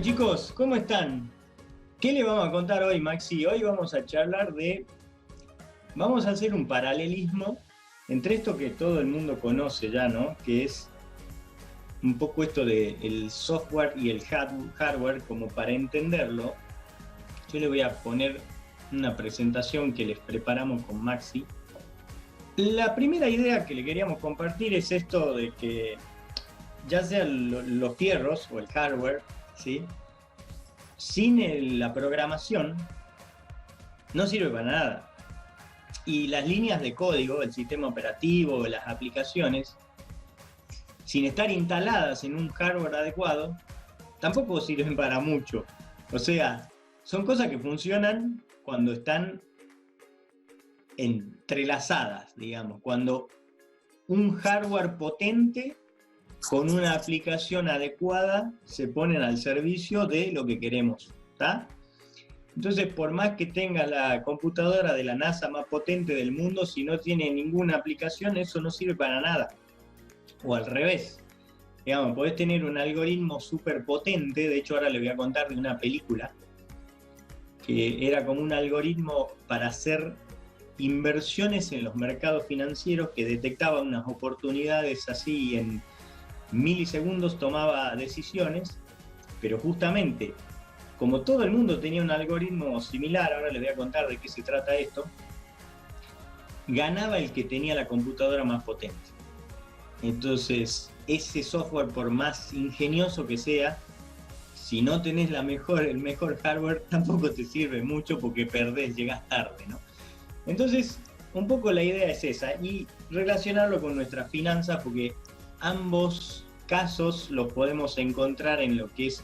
Chicos, ¿cómo están? ¿Qué les vamos a contar hoy, Maxi? Hoy vamos a charlar vamos a hacer un paralelismo entre esto que todo el mundo conoce ya, ¿no? Que es un poco esto del software y el hardware, como para entenderlo. Yo le voy a poner una presentación que les preparamos con Maxi. La primera idea que le queríamos compartir es esto de que ya sean los fierros o el hardware, ¿sí? Sin la programación no sirve para nada. Y las líneas de código, el sistema operativo, las aplicaciones, sin estar instaladas en un hardware adecuado, tampoco sirven para mucho. O sea, son cosas que funcionan cuando están entrelazadas, digamos, cuando un hardware potente con una aplicación adecuada se ponen al servicio de lo que queremos, ¿está? Entonces, por más que tengas la computadora de la NASA más potente del mundo, si no tiene ninguna aplicación, eso no sirve para nada. O al revés. Digamos, podés tener un algoritmo súper potente, de hecho ahora les voy a contar de una película, que era como un algoritmo para hacer inversiones en los mercados financieros que detectaba unas oportunidades así en milisegundos, tomaba decisiones, pero justamente como todo el mundo tenía un algoritmo similar, ahora les voy a contar de qué se trata esto, ganaba el que tenía la computadora más potente. Entonces, ese software, por más ingenioso que sea, si no tenés el mejor hardware, tampoco te sirve mucho porque perdés, llegás tarde, ¿no? Entonces, un poco la idea es esa, y relacionarlo con nuestras finanzas, porque ambos casos los podemos encontrar en lo que es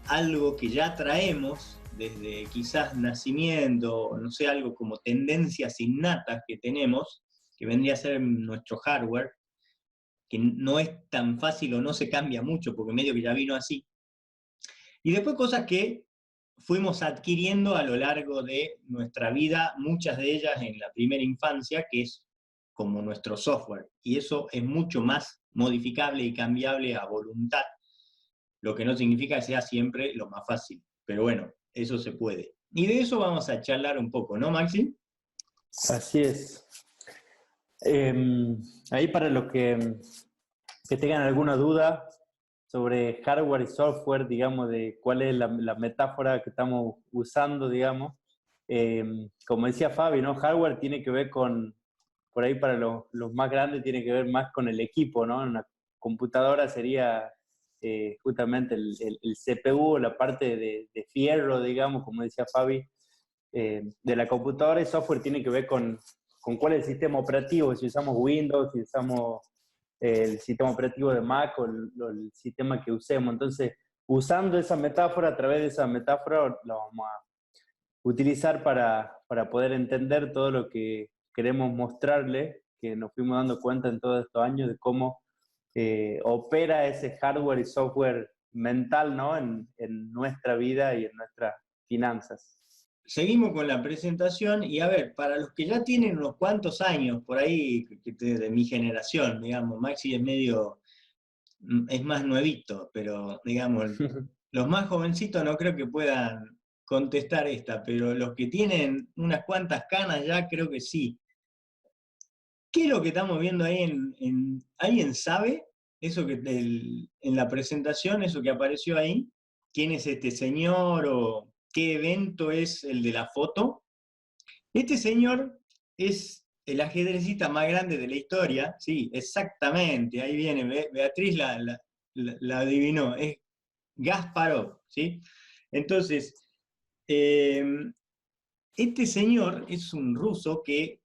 algo que ya traemos desde quizás nacimiento, no sé, algo como tendencias innatas que tenemos, que vendría a ser nuestro hardware, que no es tan fácil o no se cambia mucho, porque medio que ya vino así. Y después cosas que fuimos adquiriendo a lo largo de nuestra vida, muchas de ellas en la primera infancia, que es como nuestro software. Y eso es mucho más modificable y cambiable a voluntad, lo que no significa que sea siempre lo más fácil. Pero bueno, eso se puede. Y de eso vamos a charlar un poco, ¿no, Maxi? Así es. Ahí para los que tengan alguna duda sobre hardware y software, digamos, de cuál es la metáfora que estamos usando, digamos. Como decía Fabi, ¿no? Hardware tiene que ver por ahí para los más grandes, tiene que ver más con el equipo, ¿no? Una computadora sería justamente el CPU, la parte de fierro, digamos, como decía Fabi, de la computadora. Y software tiene que ver con cuál es el sistema operativo, si usamos Windows, si usamos el sistema operativo de Mac o el sistema que usemos. Entonces, usando esa metáfora, a través de esa metáfora, la vamos a utilizar para poder entender todo lo que queremos mostrarle, que nos fuimos dando cuenta en todos estos años de cómo opera ese hardware y software mental, ¿no? en nuestra vida y en nuestras finanzas. Seguimos con la presentación y a ver, para los que ya tienen unos cuantos años por ahí, de mi generación, digamos, Maxi es más nuevito, pero digamos, los más jovencitos no creo que puedan contestar esta, pero los que tienen unas cuantas canas ya creo que sí. ¿Qué es lo que estamos viendo ahí ¿alguien sabe eso en la presentación, eso que apareció ahí? ¿Quién es este señor o qué evento es el de la foto? Este señor es el ajedrecista más grande de la historia, sí, exactamente, ahí viene, Beatriz la adivinó, es Kasparov, ¿sí? Entonces, este señor es un ruso que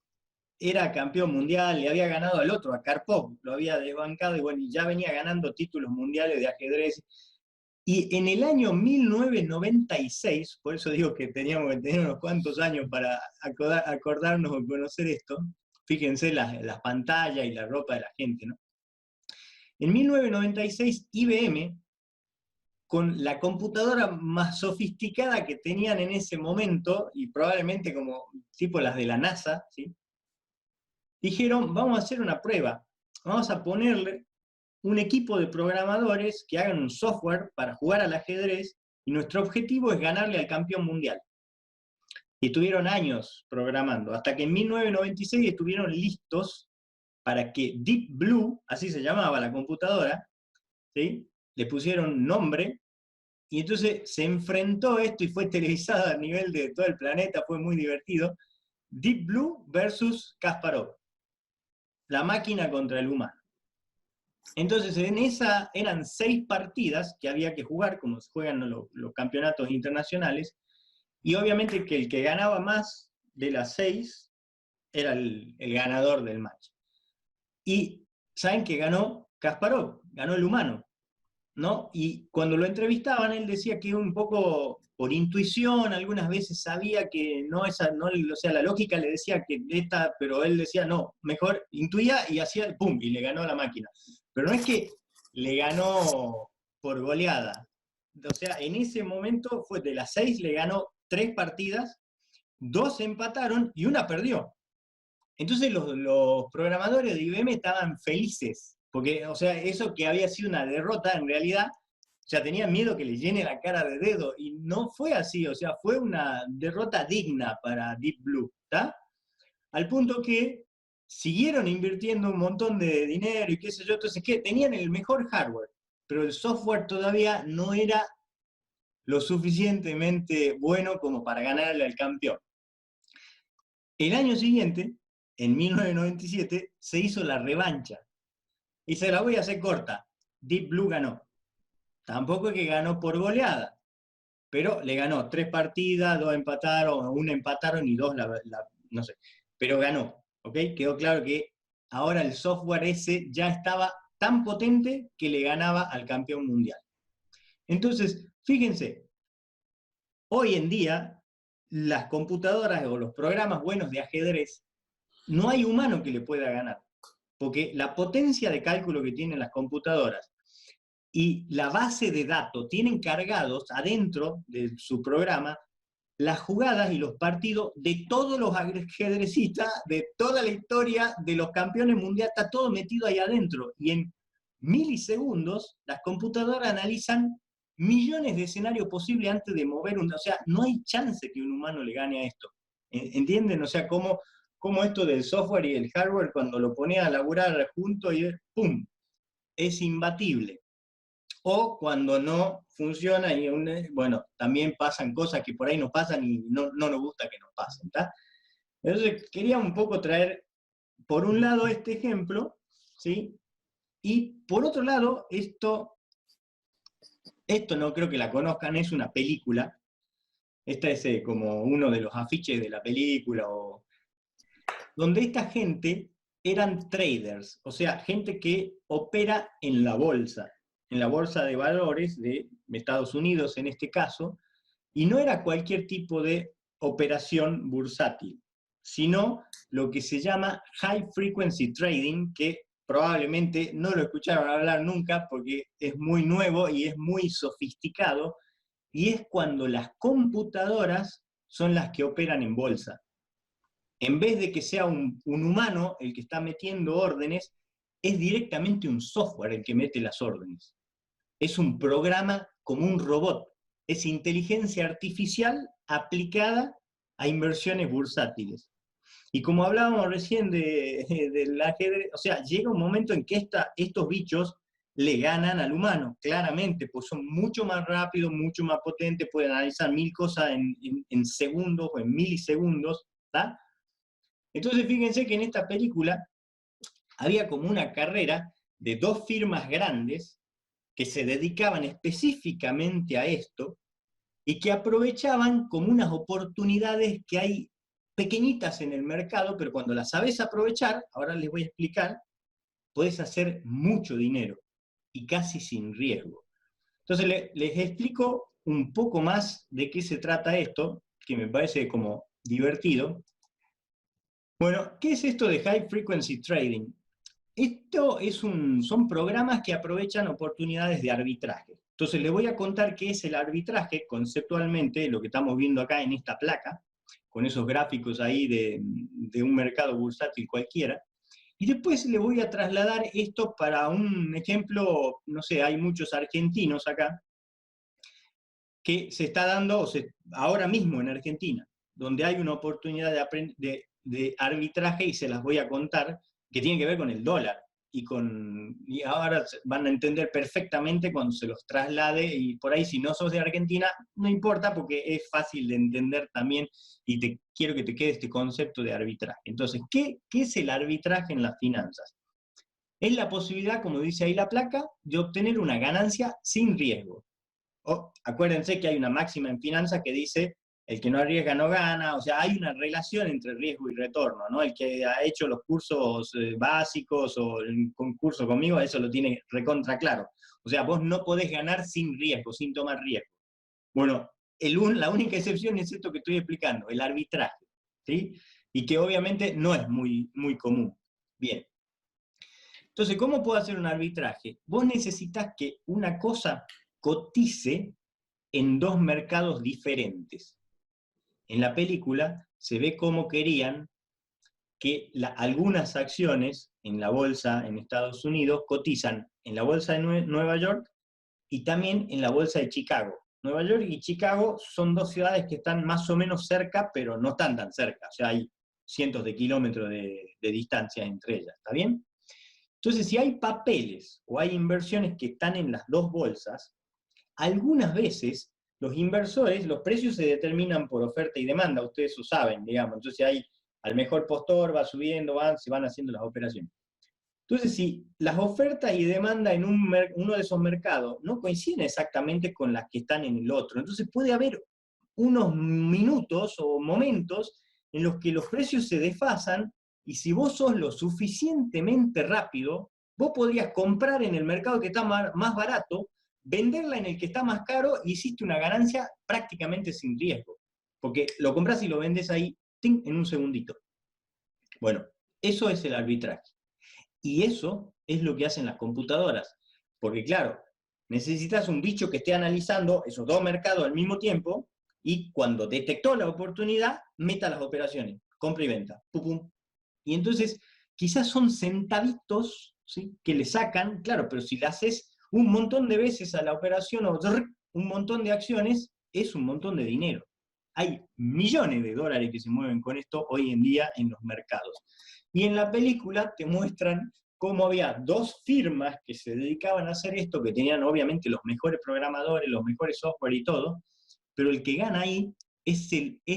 era campeón mundial, le había ganado al otro, a Karpov, lo había desbancado y bueno, ya venía ganando títulos mundiales de ajedrez. Y en el año 1996, por eso digo que teníamos que tener unos cuantos años para acordarnos o conocer esto, fíjense las pantallas y la ropa de la gente, ¿no? En 1996, IBM, con la computadora más sofisticada que tenían en ese momento, y probablemente como tipo las de la NASA, ¿sí? Dijeron, vamos a hacer una prueba, vamos a ponerle un equipo de programadores que hagan un software para jugar al ajedrez y nuestro objetivo es ganarle al campeón mundial. Y estuvieron años programando, hasta que en 1996 estuvieron listos para que Deep Blue, así se llamaba la computadora, ¿sí? Le pusieron nombre, y entonces se enfrentó esto y fue televisado a nivel de todo el planeta, fue muy divertido. Deep Blue versus Kasparov, la máquina contra el humano. Entonces en esa eran 6 partidas que había que jugar, como se juegan los campeonatos internacionales, y obviamente que el que ganaba más de las 6 era el ganador del match. Y saben que ganó Kasparov, ganó el humano, ¿no? Y cuando lo entrevistaban, él decía que un poco por intuición, algunas veces sabía que no, o sea, la lógica le decía que esta, pero él decía no, mejor intuía y hacía pum, y le ganó a la máquina. Pero no es que le ganó por goleada. O sea, en ese momento fue de las 6, le ganó 3 partidas, 2 empataron y una perdió. Entonces los programadores de IBM estaban felices, porque, o sea, eso que había sido una derrota, en realidad, ya tenían miedo que le llene la cara de dedo, y no fue así, o sea, fue una derrota digna para Deep Blue, ¿está? Al punto que siguieron invirtiendo un montón de dinero y qué sé yo, entonces, ¿qué? Tenían el mejor hardware, pero el software todavía no era lo suficientemente bueno como para ganarle al campeón. El año siguiente, en 1997, se hizo la revancha. Y se la voy a hacer corta. Deep Blue ganó. Tampoco es que ganó por goleada, pero le ganó 3 partidas, 2 empataron, 1 empataron y 2 no sé. Pero ganó, ¿ok? Quedó claro que ahora el software ese ya estaba tan potente que le ganaba al campeón mundial. Entonces, fíjense, hoy en día las computadoras o los programas buenos de ajedrez, no hay humano que le pueda ganar, porque la potencia de cálculo que tienen las computadoras y la base de datos tienen cargados adentro de su programa las jugadas y los partidos de todos los ajedrecistas, de toda la historia de los campeones mundiales, está todo metido ahí adentro. Y en milisegundos, las computadoras analizan millones de escenarios posibles antes de mover o sea, no hay chance que un humano le gane a esto. ¿Entienden? O sea, cómo esto del software y el hardware, cuando lo ponía a laburar junto y ¡pum!, es imbatible. O cuando no funciona, y bueno, también pasan cosas que por ahí nos pasan y no nos gusta que nos pasen, ¿tá? Entonces quería un poco traer, por un lado, este ejemplo, ¿sí? Y por otro lado, esto no creo que la conozcan, es una película. Esta es como uno de los afiches de la película, donde esta gente eran traders, o sea, gente que opera en la bolsa de valores de Estados Unidos en este caso, y no era cualquier tipo de operación bursátil, sino lo que se llama high frequency trading, que probablemente no lo escucharon hablar nunca porque es muy nuevo y es muy sofisticado, y es cuando las computadoras son las que operan en bolsa. En vez de que sea un humano el que está metiendo órdenes, es directamente un software el que mete las órdenes. Es un programa como un robot. Es inteligencia artificial aplicada a inversiones bursátiles. Y como hablábamos recién del ajedrez, o sea, llega un momento en que estos bichos le ganan al humano, claramente, pues son mucho más rápidos, mucho más potentes, pueden analizar 1000 cosas en segundos o en milisegundos, ¿tá? Entonces fíjense que en esta película había como una carrera de 2 firmas grandes que se dedicaban específicamente a esto y que aprovechaban como unas oportunidades que hay pequeñitas en el mercado, pero cuando las sabes aprovechar, ahora les voy a explicar, podés hacer mucho dinero y casi sin riesgo. Entonces les explico un poco más de qué se trata esto, que me parece como divertido. Bueno, ¿qué es esto de High Frequency Trading? Esto son programas que aprovechan oportunidades de arbitraje. Entonces les voy a contar qué es el arbitraje conceptualmente, lo que estamos viendo acá en esta placa, con esos gráficos ahí de un mercado bursátil cualquiera. Y después le voy a trasladar esto para un ejemplo, no sé, hay muchos argentinos acá, que se está dando ahora mismo en Argentina, donde hay una oportunidad de arbitraje, y se las voy a contar, que tiene que ver con el dólar. Y ahora van a entender perfectamente cuando se los traslade, y por ahí si no sos de Argentina, no importa porque es fácil de entender también, y quiero que te quede este concepto de arbitraje. Entonces, ¿qué es el arbitraje en las finanzas? Es la posibilidad, como dice ahí la placa, de obtener una ganancia sin riesgo. Acuérdense que hay una máxima en finanzas que dice, el que no arriesga no gana. O sea, hay una relación entre riesgo y retorno, ¿no? El que ha hecho los cursos básicos o el concurso conmigo, eso lo tiene recontra claro. O sea, vos no podés ganar sin riesgo, sin tomar riesgo. Bueno, la única excepción es esto que estoy explicando, el arbitraje, ¿sí? Y que obviamente no es muy, muy común. Bien. Entonces, ¿cómo puedo hacer un arbitraje? Vos necesitas que una cosa cotice en dos mercados diferentes. En la película se ve cómo querían que algunas acciones en la bolsa en Estados Unidos cotizan en la bolsa de Nueva York y también en la bolsa de Chicago. Nueva York y Chicago son dos ciudades que están más o menos cerca, pero no están tan cerca. O sea, hay cientos de kilómetros de distancia entre ellas. ¿Está bien? Entonces, si hay papeles o hay inversiones que están en las dos bolsas, algunas veces los inversores, los precios se determinan por oferta y demanda, ustedes lo saben, digamos. Entonces hay, al mejor postor va subiendo, se van haciendo las operaciones. Entonces, si las ofertas y demanda en uno de esos mercados no coinciden exactamente con las que están en el otro, entonces puede haber unos minutos o momentos en los que los precios se desfasan, y si vos sos lo suficientemente rápido, vos podrías comprar en el mercado que está más barato, venderla en el que está más caro, y hiciste una ganancia prácticamente sin riesgo, porque lo compras y lo vendes ahí en un segundito. Bueno, eso es el arbitraje. Y eso es lo que hacen las computadoras. Porque claro, necesitas un bicho que esté analizando esos dos mercados al mismo tiempo, y cuando detectó la oportunidad, meta las operaciones, compra y venta. Pum, pum. Y entonces, quizás son centavitos, ¿sí?, que le sacan, claro, pero si le haces un montón de veces a la operación, o un montón de acciones, es un montón de dinero. Hay millones de dólares que se mueven con esto hoy en día en los mercados. Y en la película te muestran cómo había dos firmas que se dedicaban a hacer esto, que tenían obviamente los mejores programadores, los mejores software y todo, pero el que gana ahí es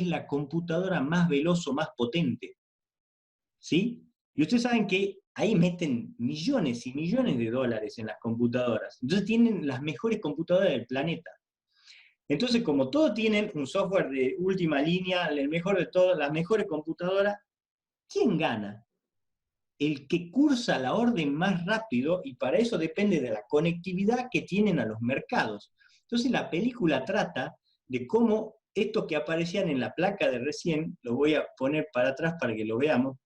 la computadora más veloz o más potente. ¿Sí? Y ustedes saben que ahí meten millones y millones de dólares en las computadoras. Entonces tienen las mejores computadoras del planeta. Entonces, como todos tienen un software de última línea, el mejor de todas, las mejores computadoras, ¿quién gana? El que cursa la orden más rápido, y para eso depende de la conectividad que tienen a los mercados. Entonces la película trata de cómo estos que aparecían en la placa de recién, lo voy a poner para atrás para que lo veamos,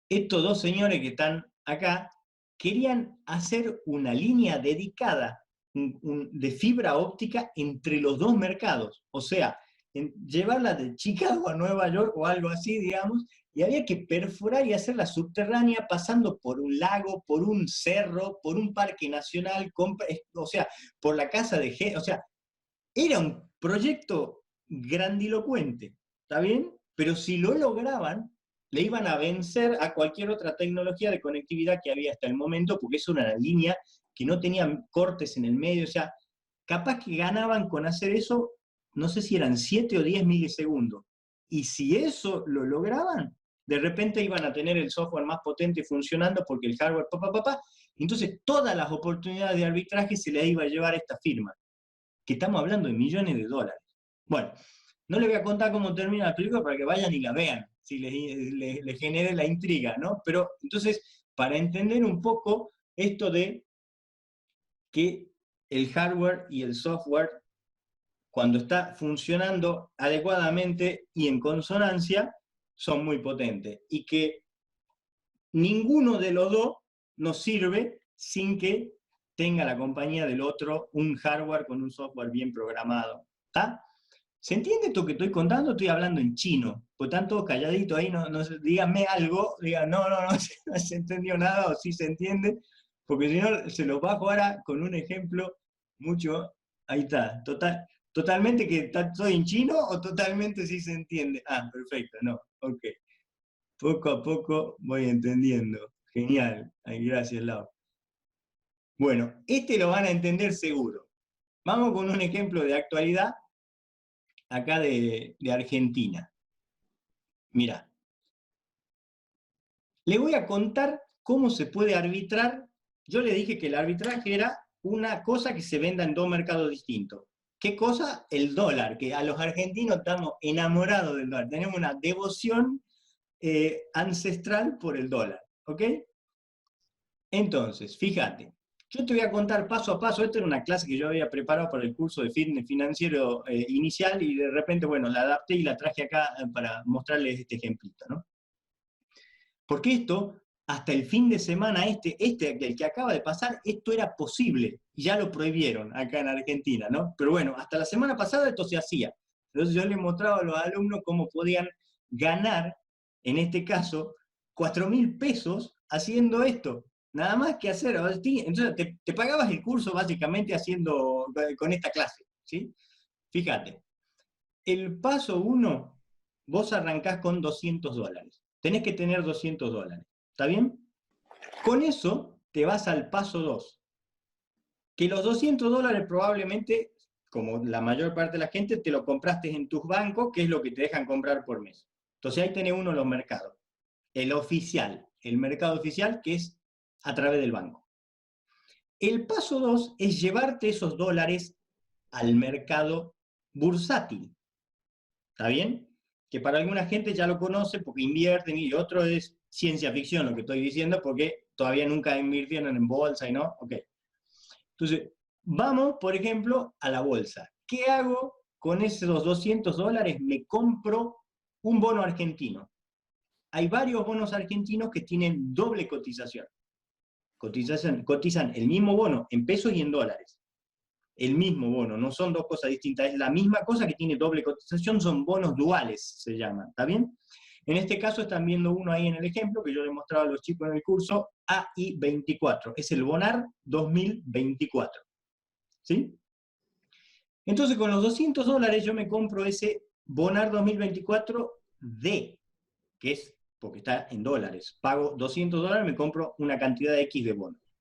estos dos señores que están acá querían hacer una línea dedicada de fibra óptica entre los dos mercados, o sea, llevarla de Chicago a Nueva York o algo así, digamos, y había que perforar y hacerla subterránea pasando por un lago, por un cerro, por un parque nacional, o sea, por la casa de gente, o sea, era un proyecto grandilocuente, ¿está bien? Pero si lo lograban, le iban a vencer a cualquier otra tecnología de conectividad que había hasta el momento, porque es una línea que no tenía cortes en el medio. O sea, capaz que ganaban con hacer eso, no sé si eran 7 o 10 milisegundos. Y si eso lo lograban, de repente iban a tener el software más potente funcionando, porque el hardware, entonces todas las oportunidades de arbitraje se le iba a llevar a esta firma, que estamos hablando de millones de dólares. Bueno, no les voy a contar cómo termina la película para que vayan y la vean, si les genere la intriga, ¿no? Pero entonces, para entender un poco esto de que el hardware y el software, cuando está funcionando adecuadamente y en consonancia, son muy potentes, y que ninguno de los dos nos sirve sin que tenga la compañía del otro un hardware con un software bien programado, ¿está? ¿Se entiende esto que estoy contando? Estoy hablando en chino. Por tanto, calladito ahí, díganme algo, digan, no no se entendió nada o sí se entiende, porque si no, se los bajo ahora con un ejemplo mucho. Ahí está, totalmente que estoy en chino o totalmente sí se entiende. Ah, perfecto, no, ok. Poco a poco voy entendiendo. Genial, ay, gracias, Lau. Bueno, este lo van a entender seguro. Vamos con un ejemplo de actualidad acá de Argentina. Mirá, le voy a contar cómo se puede arbitrar. Yo le dije que el arbitraje era una cosa que se venda en dos mercados distintos. ¿Qué cosa? El dólar, que a los argentinos estamos enamorados del dólar. Tenemos una devoción ancestral por el dólar, ¿ok? Entonces, fíjate, yo te voy a contar paso a paso. Esta era una clase que yo había preparado para el curso de fitness financiero inicial y de repente, bueno, la adapté y la traje acá para mostrarles este ejemplito, ¿no? Porque esto, hasta el fin de semana el que acaba de pasar, esto era posible, y ya lo prohibieron acá en Argentina, ¿no? Pero bueno, hasta la semana pasada esto se hacía. Entonces yo les mostraba a los alumnos cómo podían ganar, en este caso, 4.000 pesos haciendo esto. Nada más que hacer. Entonces te pagabas el curso básicamente con esta clase, ¿sí? Fíjate, el paso 1, vos arrancás con $200. Tenés que tener $200, ¿está bien? Con eso te vas al paso 2, que los $200 probablemente, como la mayor parte de la gente, te lo compraste en tus bancos, que es lo que te dejan comprar por mes. Entonces ahí tenés uno de los mercados. El oficial, el mercado oficial, que es a través del banco. El paso 2 es llevarte esos dólares al mercado bursátil. ¿Está bien? Que para alguna gente ya lo conoce porque invierten y otro es ciencia ficción lo que estoy diciendo porque todavía nunca invirtieron en bolsa y no. Ok. Entonces, vamos, por ejemplo, a la bolsa. ¿Qué hago con esos $200? Me compro un bono argentino. Hay varios bonos argentinos que tienen doble cotización. Cotizan el mismo bono en pesos y en dólares. El mismo bono, no son dos cosas distintas, es la misma cosa que tiene doble cotización, son bonos duales, se llaman, ¿está bien? En este caso están viendo uno ahí en el ejemplo, que yo le mostraba a los chicos en el curso, AI24, es el Bonar 2024, ¿sí? Entonces con los $200 yo me compro ese Bonar 2024D, que es porque está en dólares, pago $200, me compro una cantidad de X de bonos.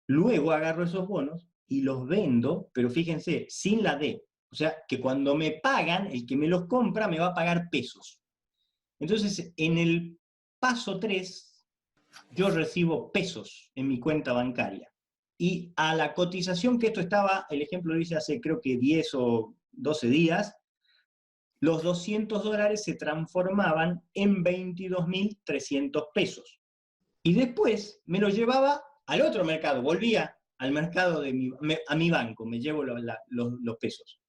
Luego agarro esos bonos y los vendo, pero fíjense, sin la D. O sea, que cuando me pagan, el que me los compra me va a pagar pesos. Entonces, en el paso 3, yo recibo pesos en mi cuenta bancaria. Y a la cotización que esto estaba, el ejemplo lo hice hace creo que 10 o 12 días, los $200 se transformaban en 22.300 pesos. Y después me lo llevaba al otro mercado, volvía al mercado a mi banco, me llevo los pesos.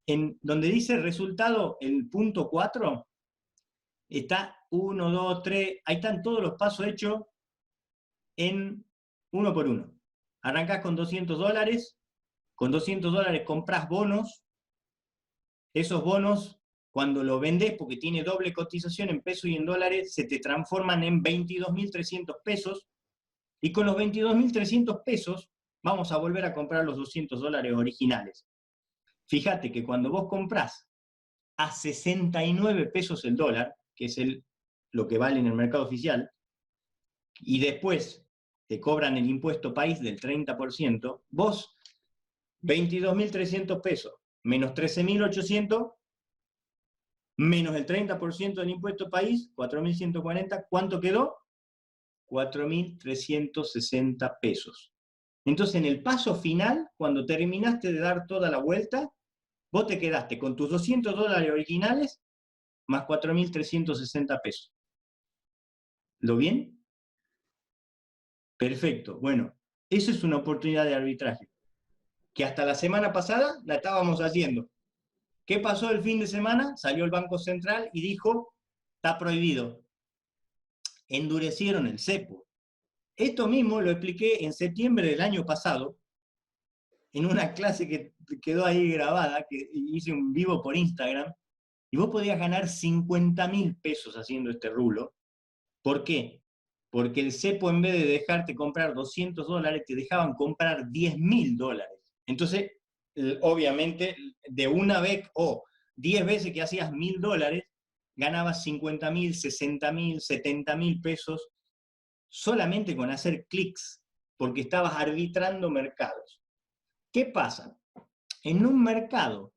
En donde dice resultado, el punto 4, está 1, 2, 3, ahí están todos los pasos hechos en uno por uno. Arrancás con $200, con $200 compras bonos, esos bonos cuando lo vendés, porque tiene doble cotización en pesos y en dólares, se te transforman en 22.300 pesos, y con los 22.300 pesos vamos a volver a comprar los $200 originales. Fíjate que cuando vos comprás a 69 pesos el dólar, que es lo que vale en el mercado oficial, y después te cobran el impuesto país del 30%, vos 22.300 pesos menos 13.800 menos el 30% del impuesto país, 4.140, ¿cuánto quedó? 4.360 pesos. Entonces, en el paso final, cuando terminaste de dar toda la vuelta, vos te quedaste con tus $200 originales más 4.360 pesos. ¿Lo bien? Perfecto. Bueno, eso es una oportunidad de arbitraje, que hasta la semana pasada la estábamos haciendo. ¿Qué pasó el fin de semana? Salió el Banco Central y dijo, está prohibido. Endurecieron el cepo. Esto mismo lo expliqué en septiembre del año pasado, en una clase que quedó ahí grabada, que hice un vivo por Instagram, y vos podías ganar 50.000 pesos haciendo este rulo. ¿Por qué? Porque el cepo, en vez de dejarte comprar $200, te dejaban comprar $10.000. Entonces, obviamente, de una vez o 10 veces que hacías $1.000, ganabas 50.000, 60.000, 70.000 pesos solamente con hacer clics, porque estabas arbitrando mercados. ¿Qué pasa? En un mercado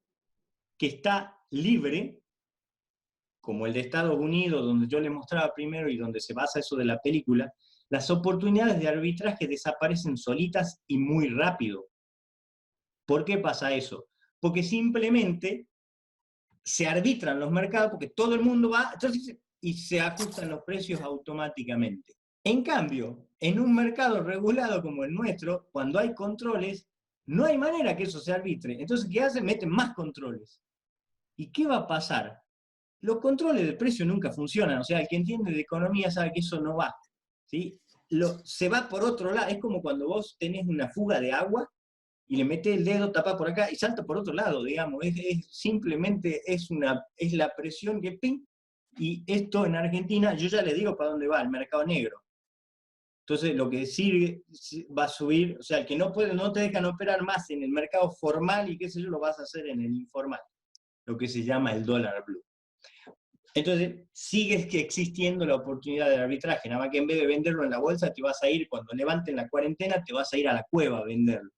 que está libre, como el de Estados Unidos, donde yo les mostraba primero y donde se basa eso de la película, las oportunidades de arbitraje desaparecen solitas y muy rápido. ¿Por qué pasa eso? Porque simplemente se arbitran los mercados, porque todo el mundo va, entonces, y se ajustan los precios automáticamente. En cambio, en un mercado regulado como el nuestro, cuando hay controles, no hay manera que eso se arbitre. Entonces, ¿qué hacen? Meten más controles. ¿Y qué va a pasar? Los controles de precio nunca funcionan. O sea, el que entiende de economía sabe que eso no va. ¿Sí? Se va por otro lado. Es como cuando vos tenés una fuga de agua y le metés el dedo, tapá por acá y salta por otro lado, digamos. Simplemente es la presión que ¡ping! Y esto en Argentina, yo ya les digo para dónde va, el mercado negro. Entonces, lo que sigue va a subir, o sea, el que no puede, no te dejan operar más en el mercado formal y qué sé yo, lo vas a hacer en el informal, lo que se llama el dólar blue. Entonces, sigue existiendo la oportunidad del arbitraje, nada más que en vez de venderlo en la bolsa, te vas a ir, cuando levanten la cuarentena, te vas a ir a la cueva a venderlo,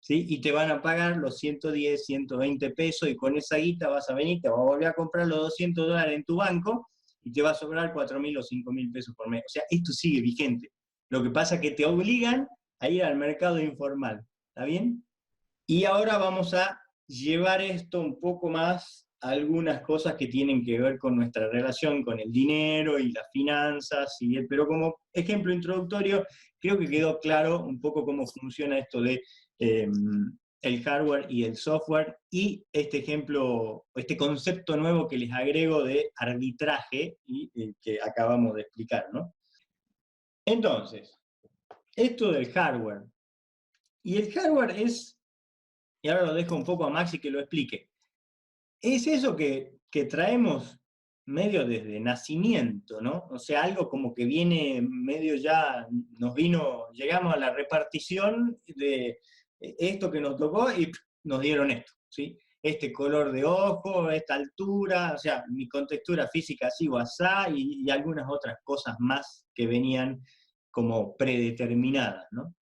¿sí? Y te van a pagar los 110, 120 pesos, y con esa guita vas a venir, te vas a volver a comprar los $200 en tu banco, y te va a sobrar 4.000 o 5.000 pesos por mes. O sea, esto sigue vigente. Lo que pasa es que te obligan a ir al mercado informal, ¿está bien? Y ahora vamos a llevar esto un poco más a algunas cosas que tienen que ver con nuestra relación con el dinero y las finanzas, pero como ejemplo introductorio, creo que quedó claro un poco cómo funciona esto de el hardware y el software, y este ejemplo, este concepto nuevo que les agrego de arbitraje, y que acabamos de explicar, ¿no? Entonces, esto del hardware. Y el hardware es, y ahora lo dejo un poco a Maxi que lo explique, es eso que traemos medio desde nacimiento, ¿no? O sea, algo como que viene medio ya, llegamos a la repartición de esto que nos tocó y nos dieron esto, ¿sí? Este color de ojo, esta altura, o sea, mi contextura física así o asá, y algunas otras cosas más que venían como predeterminadas, ¿no?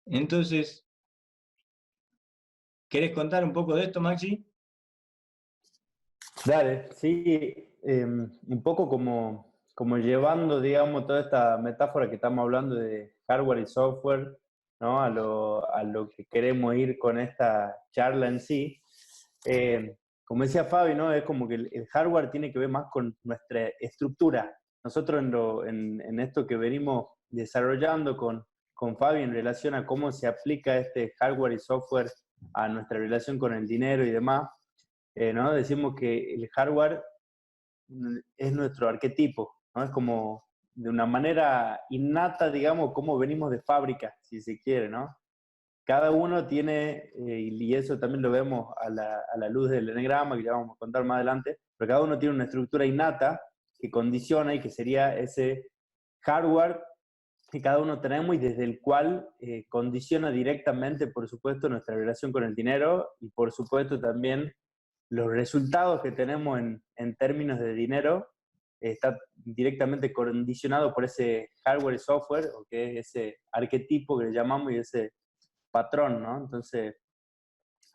Entonces, ¿querés contar un poco de esto, Maxi? Dale, sí, un poco como llevando, digamos, toda esta metáfora que estamos hablando de hardware y software, ¿no? A lo que queremos ir con esta charla en sí. Como decía Fabi, ¿no? Es como que el hardware tiene que ver más con nuestra estructura. Nosotros en esto que venimos desarrollando con Fabi en relación a cómo se aplica este hardware y software a nuestra relación con el dinero y demás, ¿no? Decimos que el hardware es nuestro arquetipo, ¿no? Es como de una manera innata, digamos, como venimos de fábrica, si se quiere, ¿no? Cada uno tiene, y eso también lo vemos a la luz del enegrama, que ya vamos a contar más adelante, pero cada uno tiene una estructura innata que condiciona y que sería ese hardware que cada uno tenemos y desde el cual condiciona directamente, por supuesto, nuestra relación con el dinero y, por supuesto, también los resultados que tenemos en términos de dinero está directamente condicionado por ese hardware y software, o que es ese arquetipo que le llamamos y ese patrón, ¿no? Entonces,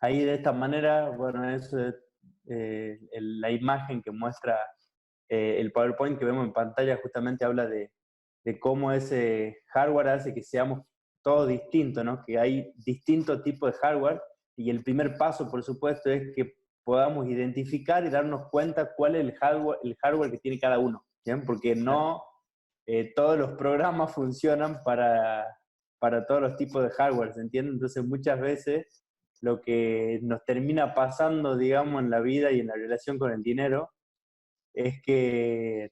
ahí de esta manera, bueno, eso es la imagen que muestra el PowerPoint que vemos en pantalla, justamente habla de cómo ese hardware hace que seamos todos distintos, ¿no? Que hay distintos tipos de hardware, y el primer paso, por supuesto, es que podamos identificar y darnos cuenta cuál es el hardware que tiene cada uno, ¿bien? Porque no todos los programas funcionan para todos los tipos de hardware, ¿se entiende? Entonces muchas veces lo que nos termina pasando, digamos, en la vida y en la relación con el dinero es que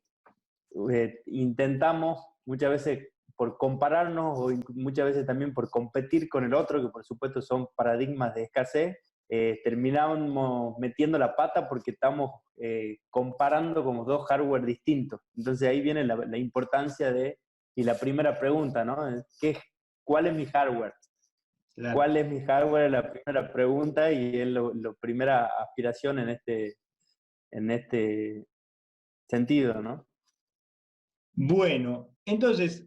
intentamos muchas veces por compararnos o muchas veces también por competir con el otro, que por supuesto son paradigmas de escasez, terminamos metiendo la pata porque estamos comparando como dos hardware distintos. Entonces ahí viene la importancia y la primera pregunta, ¿no? ¿Cuál es mi hardware? Claro. ¿Cuál es mi hardware? La primera pregunta y es la primera aspiración en este sentido, ¿no? Bueno, entonces,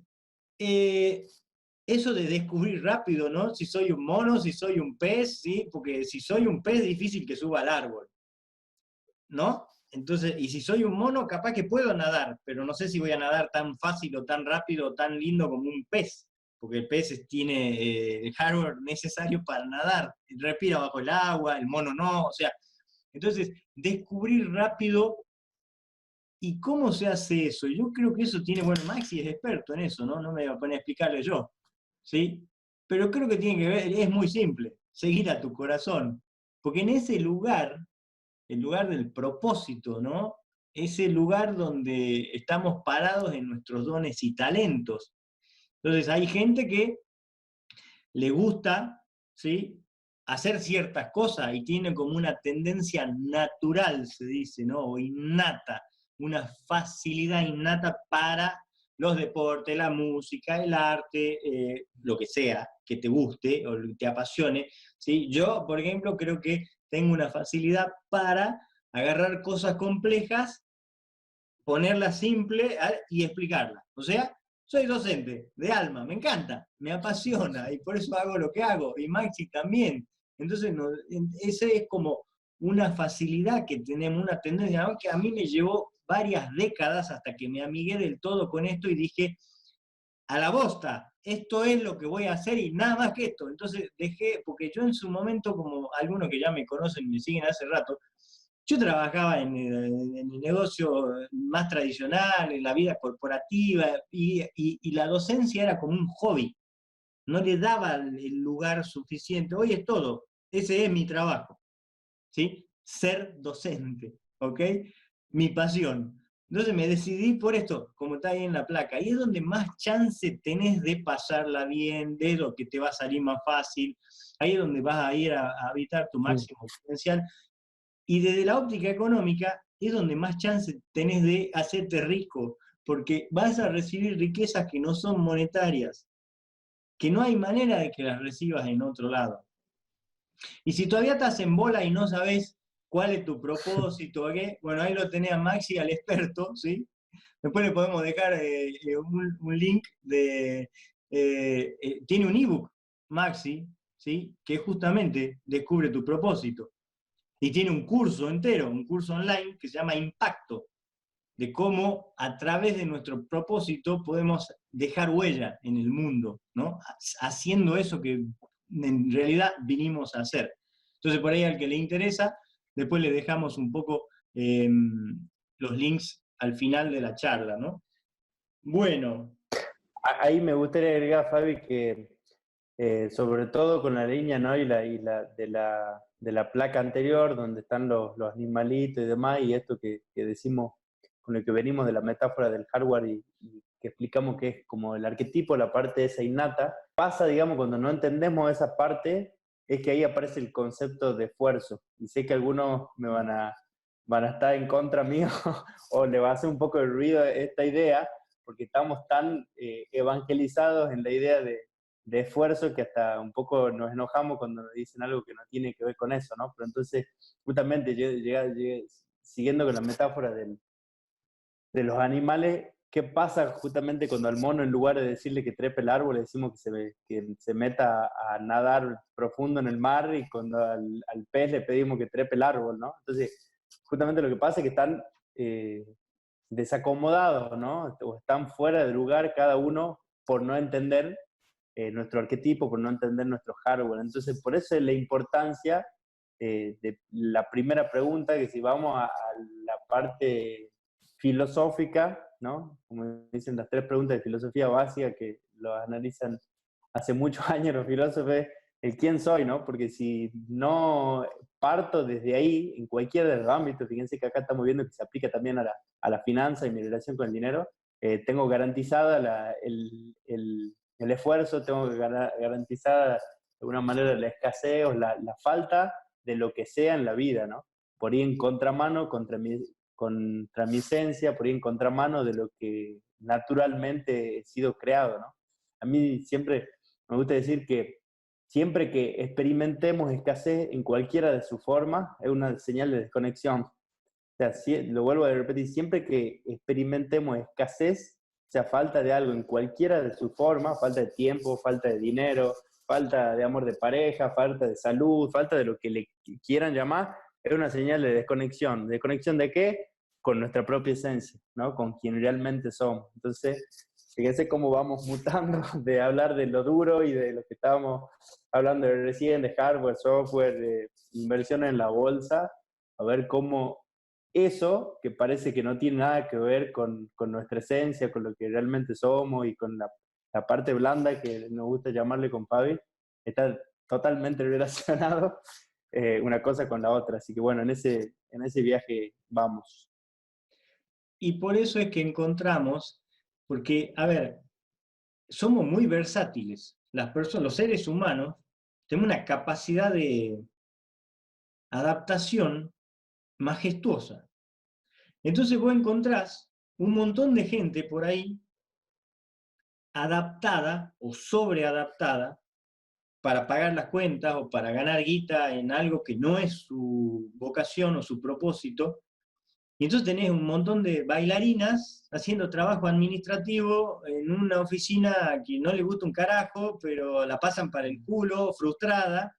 eso de descubrir rápido, ¿no? Si soy un mono, si soy un pez, ¿sí? Porque si soy un pez, es difícil que suba al árbol, ¿no? Entonces, y si soy un mono, capaz que puedo nadar, pero no sé si voy a nadar tan fácil o tan rápido o tan lindo como un pez, porque el pez tiene el hardware necesario para nadar, respira bajo el agua, el mono no, o sea, entonces, descubrir rápido. ¿Y cómo se hace eso? Yo creo que eso tiene, bueno, Maxi es experto en eso, ¿no? No me voy a poner a explicarle yo, ¿sí? Pero creo que tiene que ver, es muy simple, seguir a tu corazón. Porque en ese lugar, el lugar del propósito, ¿no? Es el lugar donde estamos parados en nuestros dones y talentos. Entonces hay gente que le gusta, ¿sí? Hacer ciertas cosas y tiene como una tendencia natural, se dice, ¿no? O innata, una facilidad innata para los deportes, la música, el arte, lo que sea que te guste o que te apasione, ¿sí? Yo, por ejemplo, creo que tengo una facilidad para agarrar cosas complejas, ponerlas simples y explicarlas. O sea, soy docente de alma, me encanta, me apasiona y por eso hago lo que hago, y Maxi también. Entonces, no, esa es como una facilidad que tenemos, una tendencia, ¿no? Que a mí me llevó varias décadas hasta que me amigué del todo con esto y dije, a la bosta, esto es lo que voy a hacer y nada más que esto. Entonces dejé, porque yo en su momento, como algunos que ya me conocen y me siguen hace rato, yo trabajaba en el negocio más tradicional, en la vida corporativa, y la docencia era como un hobby, no le daba el lugar suficiente. Hoy es todo, ese es mi trabajo, ¿sí? Ser docente, ¿ok? Mi pasión. Entonces me decidí por esto, como está ahí en la placa, y es donde más chance tenés de pasarla bien, de lo que te va a salir más fácil, ahí es donde vas a ir a habitar tu Sí. máximo potencial, y desde la óptica económica es donde más chance tenés de hacerte rico, porque vas a recibir riquezas que no son monetarias, que no hay manera de que las recibas en otro lado. Y si todavía estás en bola y no sabes cuál es tu propósito, ¿qué? Bueno, ahí lo tenés a Maxi, al experto, ¿sí? Después le podemos dejar un link tiene un ebook, Maxi, ¿sí? Que justamente descubre tu propósito. Y tiene un curso entero, un curso online que se llama Impacto, de cómo a través de nuestro propósito podemos dejar huella en el mundo, ¿no? Haciendo eso que en realidad vinimos a hacer. Entonces, por ahí al que le interesa, después le dejamos un poco los links al final de la charla, ¿no? Bueno. Ahí me gustaría agregar, Fabi, que sobre todo con la línea, ¿no? De la placa anterior, donde están los animalitos y demás, y esto que decimos, con el que venimos de la metáfora del hardware y que explicamos que es como el arquetipo, la parte esa innata, pasa, digamos, cuando no entendemos esa parte, es que ahí aparece el concepto de esfuerzo. Y sé que algunos van a estar en contra mío o le va a hacer un poco de ruido esta idea, porque estamos tan evangelizados en la idea de esfuerzo que hasta un poco nos enojamos cuando nos dicen algo que no tiene que ver con eso, ¿no? Pero entonces, justamente, siguiendo con la metáfora de los animales, ¿qué pasa justamente cuando al mono, en lugar de decirle que trepe el árbol, le decimos que se meta a nadar profundo en el mar, y cuando al pez le pedimos que trepe el árbol, ¿no? Entonces, justamente lo que pasa es que están desacomodados, ¿no? O están fuera de lugar cada uno por no entender nuestro arquetipo, por no entender nuestro hardware. Entonces, por eso es la importancia de la primera pregunta, que si vamos a la parte filosófica, ¿no? Como dicen las tres preguntas de filosofía básica que lo analizan hace muchos años los filósofos, el quién soy, ¿no? Porque si no parto desde ahí, en cualquiera de los ámbitos, fíjense que acá estamos viendo que se aplica también a la finanza y mi relación con el dinero, tengo garantizada el esfuerzo, tengo garantizada de alguna manera la escasez o la falta de lo que sea en la vida, ¿no? Por ir en contramano contra mi esencia, por ir en contramano de lo que naturalmente he sido creado, ¿no? A mí siempre me gusta decir que siempre que experimentemos escasez en cualquiera de sus formas, es una señal de desconexión. O sea, lo vuelvo a repetir, siempre que experimentemos escasez, o sea, falta de algo en cualquiera de sus formas, falta de tiempo, falta de dinero, falta de amor de pareja, falta de salud, falta de lo que le quieran llamar, es una señal de desconexión. ¿Desconexión de qué? Con nuestra propia esencia, ¿no? Con quien realmente somos. Entonces, fíjense cómo vamos mutando de hablar de lo duro y de lo que estábamos hablando recién, de hardware, software, de inversiones en la bolsa, a ver cómo eso, que parece que no tiene nada que ver con nuestra esencia, con lo que realmente somos y con la parte blanda que nos gusta llamarle con Fabi, está totalmente relacionado una cosa con la otra. Así que bueno, en ese viaje vamos. Y por eso es que encontramos, porque, a ver, somos muy versátiles. Las personas, los seres humanos, tenemos una capacidad de adaptación majestuosa. Entonces vos encontrás un montón de gente por ahí adaptada o sobreadaptada para pagar las cuentas o para ganar guita en algo que no es su vocación o su propósito. Y entonces tenés un montón de bailarinas haciendo trabajo administrativo en una oficina que no le gusta un carajo, pero la pasan para el culo, frustrada.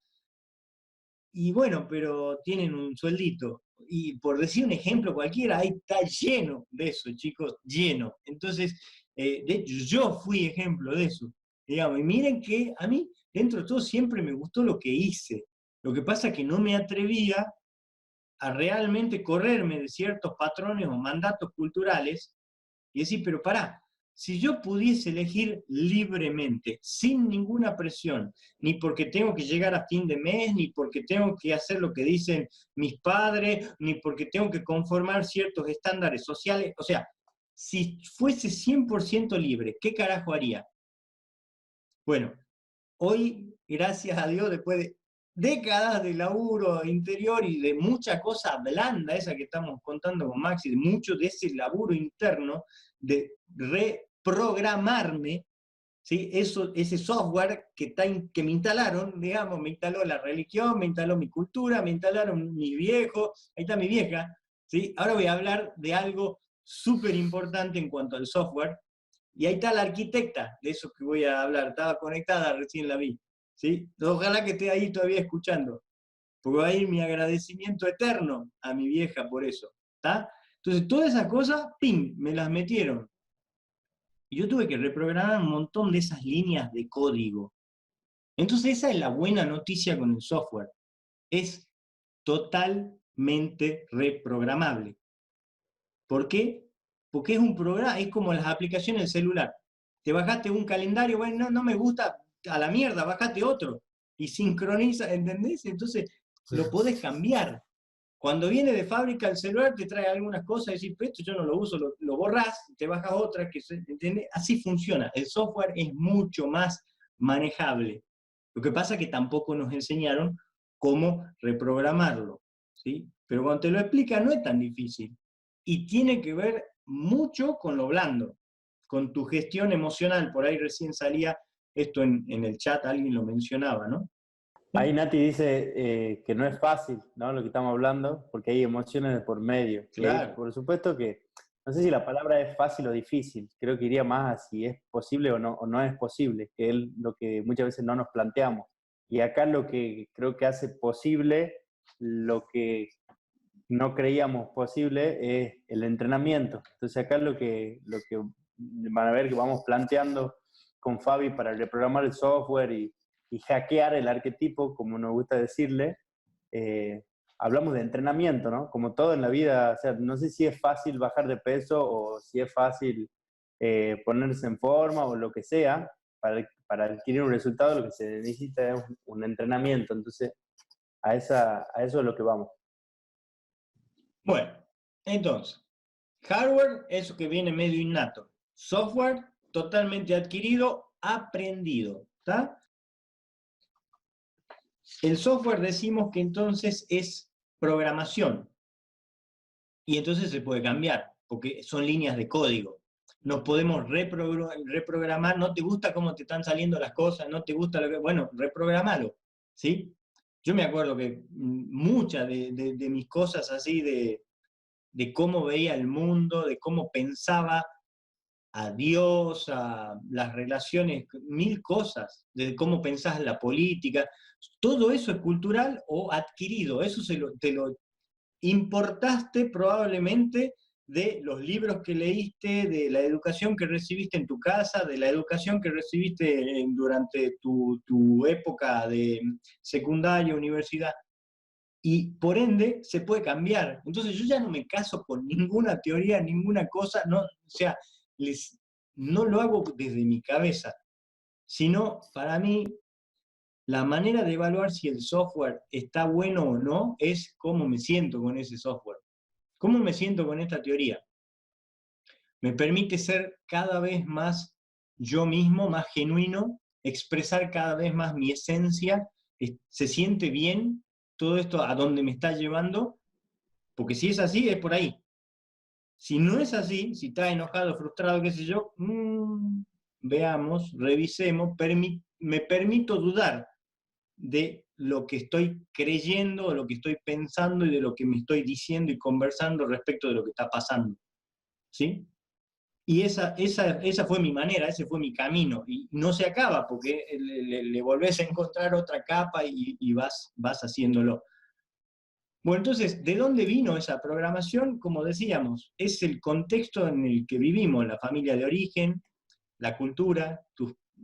Y bueno, pero tienen un sueldito. Y por decir un ejemplo cualquiera, ahí está lleno de eso, chicos, lleno. Entonces, de hecho, yo fui ejemplo de eso. Digamos, y miren que a mí, dentro de todo, siempre me gustó lo que hice. Lo que pasa es que no me atrevía a realmente correrme de ciertos patrones o mandatos culturales y decir, pero pará, si yo pudiese elegir libremente, sin ninguna presión, ni porque tengo que llegar a fin de mes, ni porque tengo que hacer lo que dicen mis padres, ni porque tengo que conformar ciertos estándares sociales, o sea, si fuese 100% libre, ¿qué carajo haría? Bueno, hoy, gracias a Dios, después de décadas de laburo interior y de mucha cosa blanda, esa que estamos contando con Maxi, de mucho de ese laburo interno, de reprogramarme, ¿sí? Ese software que me instalaron, digamos, me instaló la religión, me instaló mi cultura, me instalaron mis viejos, ahí está mi vieja, ¿sí? Ahora voy a hablar de algo súper importante en cuanto al software, y ahí está la arquitecta, de eso que voy a hablar, estaba conectada, recién la vi, ¿sí? Ojalá que esté ahí todavía escuchando, porque va a ir mi agradecimiento eterno a mi vieja por eso, ¿está? Entonces, todas esas cosas, ¡pim!, me las metieron. Y yo tuve que reprogramar un montón de esas líneas de código. Entonces, esa es la buena noticia con el software. Es totalmente reprogramable. ¿Por qué? Porque es un programa, es como las aplicaciones del celular. Te bajaste un calendario, bueno, no me gusta, a la mierda, bajate otro. Y sincroniza, ¿entendés? Entonces lo podés cambiar. Cuando viene de fábrica el celular te trae algunas cosas y decís, pero esto yo no lo uso, lo borrás, te bajas otra, ¿entendés? Así funciona. El software es mucho más manejable. Lo que pasa es que tampoco nos enseñaron cómo reprogramarlo, ¿sí? Pero cuando te lo explica no es tan difícil. Y tiene que ver mucho con lo blando, con tu gestión emocional. Por ahí recién salía esto en el chat, alguien lo mencionaba, ¿no? Ahí Nati dice que no es fácil, ¿no? Lo que estamos hablando, porque hay emociones de por medio. Claro. Por supuesto que, no sé si la palabra es fácil o difícil, creo que iría más a si es posible o no es posible, que es lo que muchas veces no nos planteamos. Y acá lo que creo que hace posible lo que no creíamos posible es el entrenamiento. Entonces acá lo que van a ver que vamos planteando con Fabi para reprogramar el software y hackear el arquetipo, como nos gusta decirle, hablamos de entrenamiento, ¿no? Como todo en la vida, o sea, no sé si es fácil bajar de peso o si es fácil ponerse en forma o lo que sea, para adquirir un resultado lo que se necesita es un entrenamiento. Entonces, a eso es lo que vamos. Bueno, entonces, hardware, eso que viene medio innato. software totalmente adquirido, aprendido, ¿está? El software decimos que entonces es programación, y entonces se puede cambiar, porque son líneas de código. Nos podemos reprogramar, no te gusta cómo te están saliendo las cosas, no te gusta lo que... Bueno, reprogramalo, ¿sí? Yo me acuerdo que muchas de mis cosas así de cómo veía el mundo, de cómo pensaba a Dios, a las relaciones, mil cosas, de cómo pensás la política, todo eso es cultural o adquirido, eso te lo importaste probablemente de los libros que leíste, de la educación que recibiste en tu casa, de la educación que recibiste durante tu época de secundaria, universidad, y por ende se puede cambiar. Entonces yo ya no me caso con ninguna teoría, ninguna cosa, no, o sea, no lo hago desde mi cabeza, sino para mí la manera de evaluar si el software está bueno o no es cómo me siento con ese software. ¿Cómo me siento con esta teoría? Me permite ser cada vez más yo mismo, más genuino, expresar cada vez más mi esencia. ¿Se siente bien todo esto a dónde me está llevando? Porque si es así, es por ahí. Si no es así, si está enojado, frustrado, qué sé yo, veamos, revisemos, me permito dudar de lo que estoy creyendo, de lo que estoy pensando y de lo que me estoy diciendo y conversando respecto de lo que está pasando. ¿Sí? Y esa fue mi manera, ese fue mi camino. Y no se acaba porque le volvés a encontrar otra capa y vas haciéndolo. Bueno, entonces, ¿de dónde vino esa programación? Como decíamos, es el contexto en el que vivimos, la familia de origen, la cultura,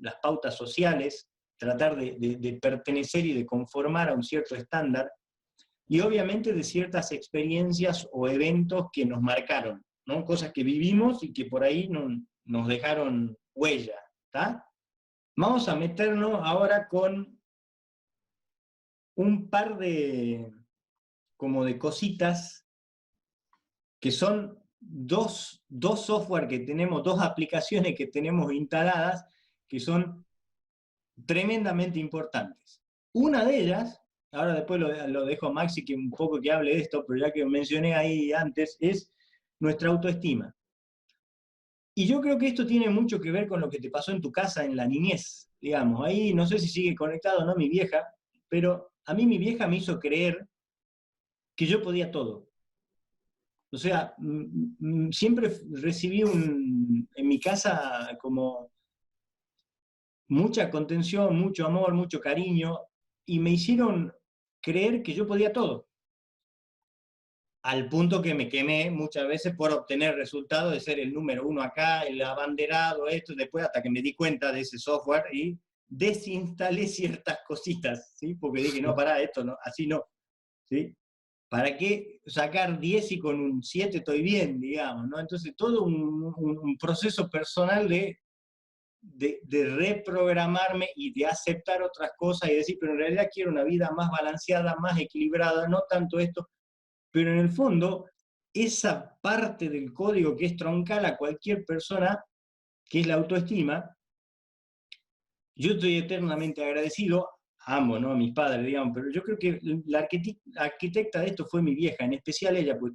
las pautas sociales, tratar de pertenecer y de conformar a un cierto estándar, y obviamente de ciertas experiencias o eventos que nos marcaron, ¿no? Cosas que vivimos y que por ahí nos dejaron huella, ¿está? Vamos a meternos ahora con un par como de cositas que son dos software que tenemos, dos aplicaciones que tenemos instaladas que son tremendamente importantes. Una de ellas, ahora después lo dejo a Maxi que un poco que hable de esto, pero ya que mencioné ahí antes, es nuestra autoestima. Y yo creo que esto tiene mucho que ver con lo que te pasó en tu casa en la niñez, digamos. Ahí no sé si sigue conectado o no mi vieja, pero a mí mi vieja me hizo creer que yo podía todo. O sea, siempre recibí en mi casa como mucha contención, mucho amor, mucho cariño, y me hicieron creer que yo podía todo. Al punto que me quemé muchas veces por obtener resultados de ser el número uno acá, el abanderado, esto, después hasta que me di cuenta de ese software y desinstalé ciertas cositas, ¿sí? Porque dije, no, pará, esto no, así no, ¿sí? ¿Para qué sacar 10 y con un 7 estoy bien, digamos, ¿no? Entonces todo un proceso personal de reprogramarme y de aceptar otras cosas y decir, pero en realidad quiero una vida más balanceada, más equilibrada, no tanto esto, pero en el fondo, esa parte del código que es troncal a cualquier persona, que es la autoestima, yo estoy eternamente agradecido, amo, ¿no? A mis padres, digamos, pero yo creo que la arquitecta de esto fue mi vieja, en especial ella, pues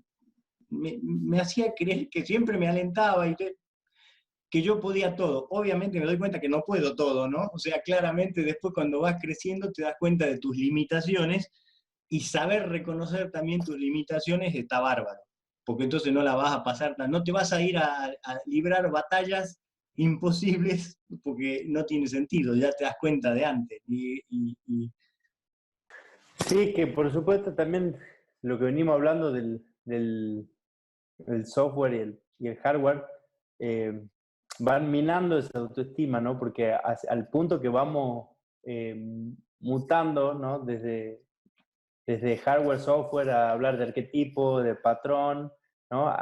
me hacía creer que siempre me alentaba y que yo podía todo. Obviamente me doy cuenta que no puedo todo, ¿no? O sea, claramente después cuando vas creciendo te das cuenta de tus limitaciones y saber reconocer también tus limitaciones está bárbaro, porque entonces no la vas a pasar, no te vas a ir a librar batallas imposibles porque no tiene sentido, ya te das cuenta de antes. Sí, que por supuesto también lo que venimos hablando del software y el hardware van minando esa autoestima, ¿no? Porque al punto que vamos mutando, ¿no? Desde hardware, software, a hablar de arquetipo, de patrón, ¿no?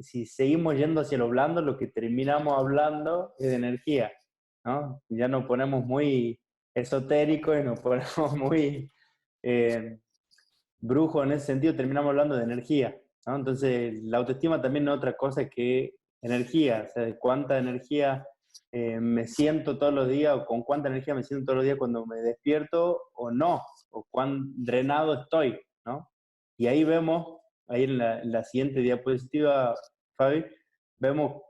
Si seguimos yendo hacia lo blando, lo que terminamos hablando es de energía, ¿no? Ya nos ponemos muy esotéricos y nos ponemos muy brujos en ese sentido, terminamos hablando de energía, ¿no? Entonces, la autoestima también no es otra cosa que energía, o sea, de cuánta energía me siento todos los días, o con cuánta energía me siento todos los días cuando me despierto, o no, o cuán drenado estoy, ¿no? Y ahí vemos, ahí en la siguiente diapositiva, Fabi, vemos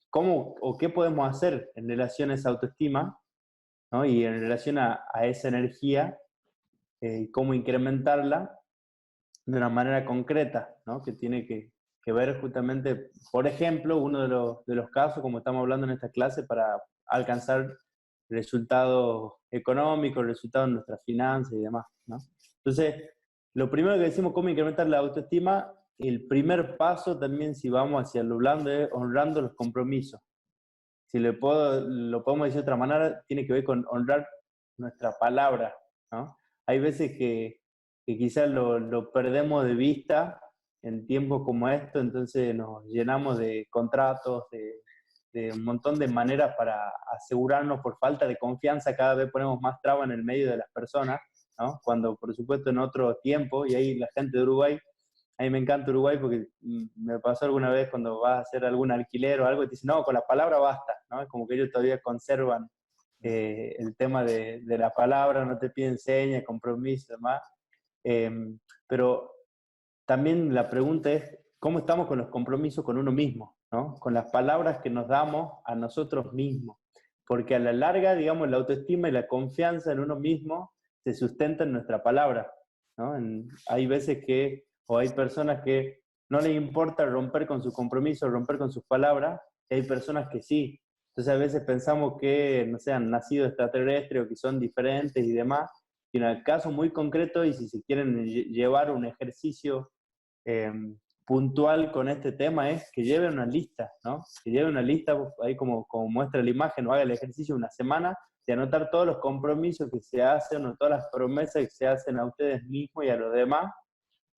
cómo o qué podemos hacer en relación a esa autoestima, ¿no? Y en relación a esa energía, cómo incrementarla de una manera concreta, ¿no? Que tiene que ver justamente, por ejemplo, uno de los casos, como estamos hablando en esta clase, para alcanzar resultados económicos, resultados en nuestras finanzas y demás, ¿no? Entonces, lo primero que decimos, cómo incrementar la autoestima, el primer paso también, si vamos hacia lo blando, es honrando los compromisos. Si lo podemos decir de otra manera, tiene que ver con honrar nuestra palabra, ¿no? Hay veces que quizás lo perdemos de vista en tiempos como esto, entonces nos llenamos de contratos, de un montón de maneras para asegurarnos por falta de confianza, cada vez ponemos más trabas en el medio de las personas, ¿no? Cuando por supuesto en otro tiempo, y ahí la gente de Uruguay, a mí me encanta Uruguay porque me pasó alguna vez cuando vas a hacer algún alquiler o algo y te dicen, no, con la palabra basta, ¿no? Es como que ellos todavía conservan el tema de la palabra, no te piden señas, compromiso y demás. Eh, pero también la pregunta es, ¿cómo estamos con los compromisos con uno mismo, ¿no? Con las palabras que nos damos a nosotros mismos. Porque a la larga, digamos, la autoestima y la confianza en uno mismo se sustenta en nuestra palabra, ¿no? Hay veces que, o hay personas que no les importa romper con su compromiso, romper con sus palabras, y hay personas que sí. Entonces a veces pensamos que, no sé, han nacido extraterrestres o que son diferentes y demás, y en el caso muy concreto, y si se quieren llevar un ejercicio eh, puntual con este tema, es que lleven una lista, ¿no? Que lleven una lista, ahí como muestra la imagen, o haga el ejercicio una semana, de anotar todos los compromisos que se hacen, o todas las promesas que se hacen a ustedes mismos y a los demás,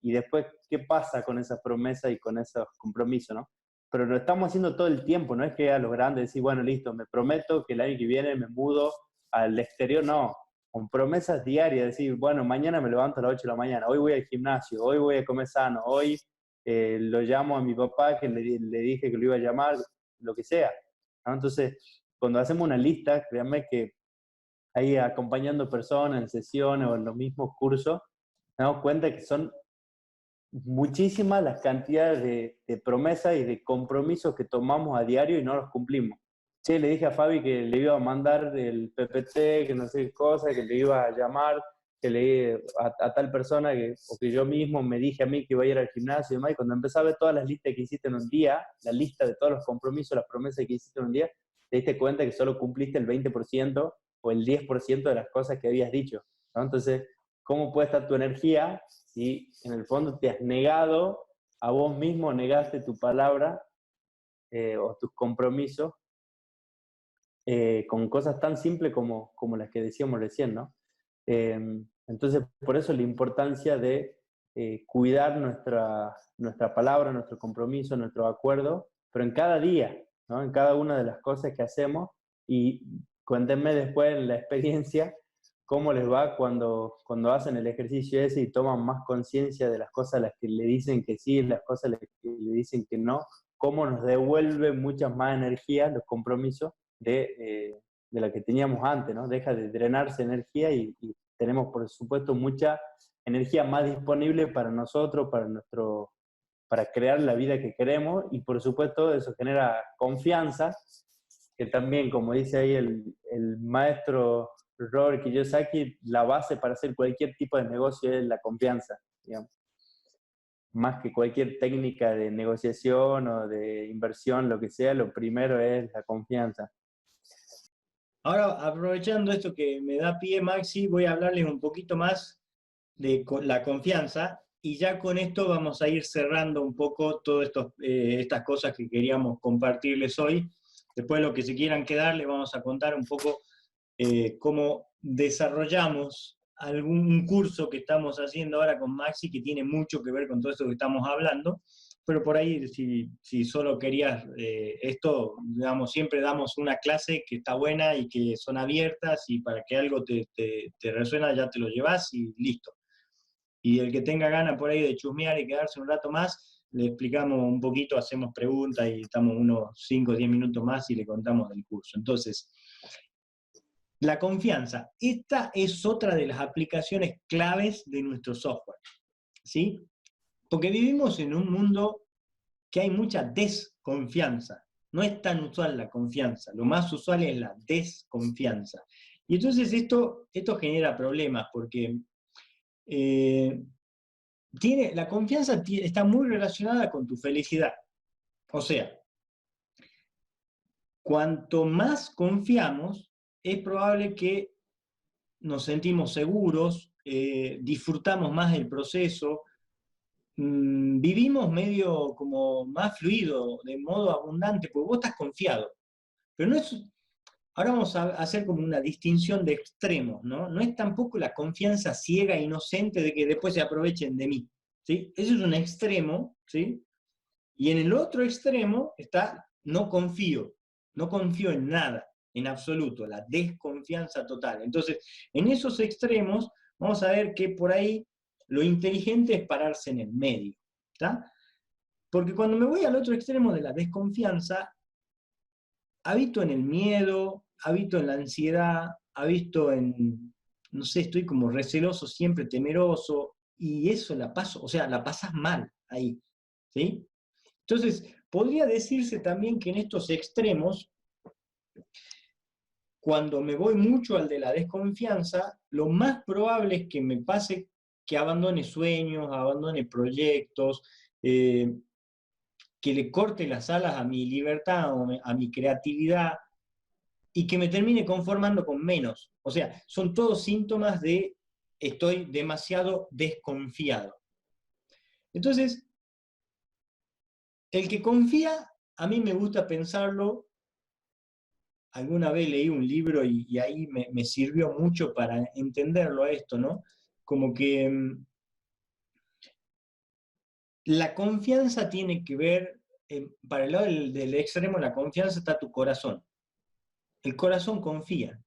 y después qué pasa con esas promesas y con esos compromisos, ¿no? Pero lo estamos haciendo todo el tiempo, no es que a los grandes decir, bueno, listo, me prometo que el año que viene me mudo al exterior, no, con promesas diarias, decir, bueno, mañana me levanto a las 8 de la mañana, hoy voy al gimnasio, hoy voy a comer sano, hoy lo llamo a mi papá que le dije que lo iba a llamar, lo que sea, ¿no? Entonces, cuando hacemos una lista, créanme que ahí acompañando personas en sesiones o en los mismos cursos, nos damos cuenta que son muchísimas las cantidades de promesas y de compromisos que tomamos a diario y no los cumplimos. Che, le dije a Fabi que le iba a mandar el PPT, que no sé qué cosa, que le iba a llamar, que le a tal persona, o que yo mismo me dije a mí que iba a ir al gimnasio y demás, y cuando empecé a ver todas las listas que hiciste en un día, la lista de todos los compromisos, las promesas que hiciste en un día, te diste cuenta que solo cumpliste el 20% o el 10% de las cosas que habías dicho, ¿no? Entonces, ¿cómo puede estar tu energía si en el fondo te has negado a vos mismo, negaste tu palabra o tus compromisos con cosas tan simples como las que decíamos recién, ¿no? Entonces, por eso la importancia de cuidar nuestra palabra, nuestro compromiso, nuestro acuerdo, pero en cada día, ¿no? En cada una de las cosas que hacemos, y cuéntenme después en la experiencia cómo les va cuando hacen el ejercicio ese y toman más conciencia de las cosas a las que le dicen que sí, las cosas a las que le dicen que no, cómo nos devuelve muchas más energías los compromisos de la que teníamos antes, ¿no? Deja de drenarse energía y tenemos, por supuesto, mucha energía más disponible para nosotros, para crear la vida que queremos, y por supuesto eso genera confianza, que también, como dice ahí el maestro Robert Kiyosaki, la base para hacer cualquier tipo de negocio es la confianza, digamos. Más que cualquier técnica de negociación o de inversión, lo que sea, lo primero es la confianza. Ahora, aprovechando esto que me da pie, Maxi, voy a hablarles un poquito más de la confianza, y ya con esto vamos a ir cerrando un poco todas estas cosas que queríamos compartirles hoy. Después, lo que se quieran quedar, les vamos a contar un poco cómo desarrollamos algún curso que estamos haciendo ahora con Maxi, que tiene mucho que ver con todo esto que estamos hablando. Pero por ahí, si solo querías esto, digamos, siempre damos una clase que está buena y que son abiertas, y para que algo te resuena ya te lo llevas y listo. Y el que tenga ganas por ahí de chusmear y quedarse un rato más, le explicamos un poquito, hacemos preguntas y estamos unos 5 o 10 minutos más y le contamos del curso. Entonces, la confianza. Esta es otra de las aplicaciones claves de nuestro software, ¿sí? Porque vivimos en un mundo que hay mucha desconfianza. No es tan usual la confianza, lo más usual es la desconfianza. Y entonces esto genera problemas porque la confianza está muy relacionada con tu felicidad. O sea, cuanto más confiamos, es probable que nos sentimos seguros, disfrutamos más el proceso, vivimos medio como más fluido, de modo abundante, porque vos estás confiado. Pero no es, ahora vamos a hacer como una distinción de extremos, ¿no? No es tampoco la confianza ciega e inocente de que después se aprovechen de mí, ¿sí? Eso es un extremo, ¿sí? Y en el otro extremo está no confío en nada, en absoluto, la desconfianza total. Entonces, en esos extremos, vamos a ver que por ahí lo inteligente es pararse en el medio, ¿está? Porque cuando me voy al otro extremo de la desconfianza, habito en el miedo, habito en la ansiedad, habito en, no sé, estoy como receloso, siempre temeroso, y eso la paso, o sea, la pasas mal ahí, ¿sí? Entonces, podría decirse también que en estos extremos, cuando me voy mucho al de la desconfianza, lo más probable es que me pase que abandone sueños, abandone proyectos, que le corte las alas a mi libertad, a mi creatividad, y que me termine conformando con menos. O sea, son todos síntomas de estoy demasiado desconfiado. Entonces, el que confía, a mí me gusta pensarlo, alguna vez leí un libro y ahí me sirvió mucho para entenderlo a esto, ¿no? Como que la confianza tiene que ver, para el lado del extremo, la confianza está tu corazón. El corazón confía.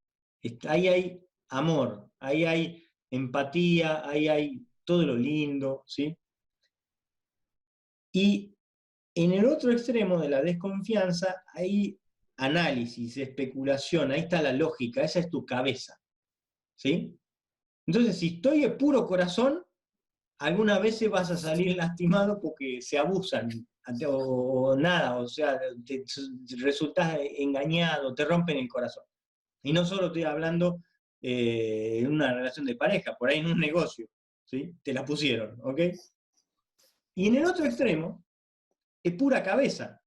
Ahí hay amor, ahí hay empatía, ahí hay todo lo lindo, ¿sí? Y en el otro extremo de la desconfianza hay análisis, especulación, ahí está la lógica, esa es tu cabeza, ¿sí? Entonces, si estoy de puro corazón, algunas veces vas a salir lastimado porque se abusan, o nada, o sea, te resultas engañado, te rompen el corazón. Y no solo estoy hablando en una relación de pareja, por ahí en un negocio, ¿sí? Te la pusieron, ¿ok? Y en el otro extremo, es pura cabeza.